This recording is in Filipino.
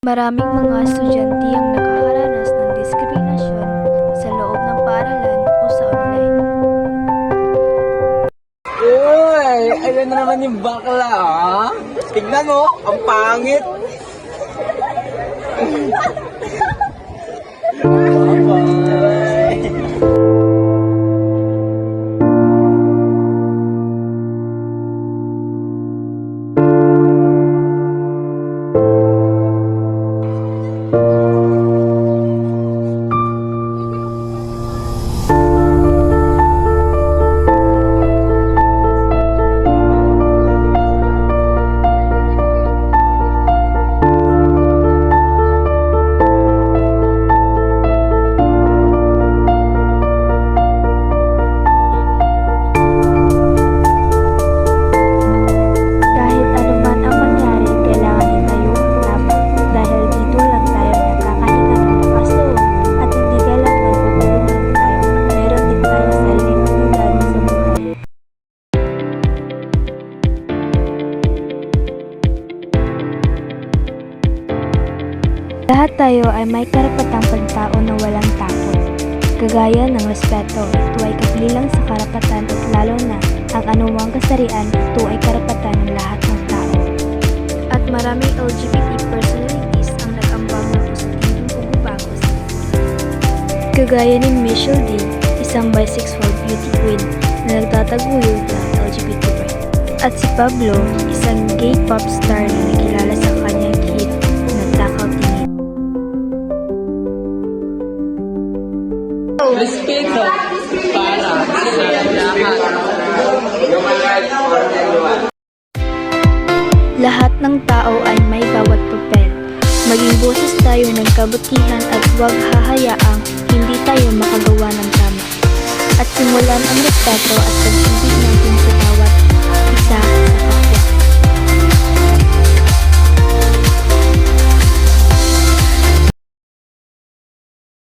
Maraming mga estudyante ang nakakaranas ng diskriminasyon sa loob ng paaralan o sa online. Uy! Ayun na naman yung bakla, ha? Tignan mo, ang pangit! Bye-bye! Kahit anuman ang mangyari, kailangan itayo ang tama dahil dito lang tayo nakakahinga ng lakas loob at hindi galang nagtutulungan tayo. Meron din tayo sariling hangganan sa buhay. Lahat tayo ay may karapatang pagtao na walang takot. Kagaya ng respeto, ito ay kabilang sa karapatan at lalo na ang anumang kasarian, ito ay karapatan ng lahat ng tao. At maraming LGBT personalities ang nag-ambag ng positibong pagbabago sa mundo. Kagaya ni Michelle D, isang bisexual beauty queen na nagtataguyod ng LGBT pride. At si Pablo, isang gay pop star na nakilala sa kanyang hit na Takaw Tingin. Respeto para sa lahat. Lahat ng tao ay may bawat papel. Maging boses tayo ng kabutihan at huwag hahayaang hindi tayo makagawa ng tama. At simulan ang respeto at pag-ibig natin sa bawat isa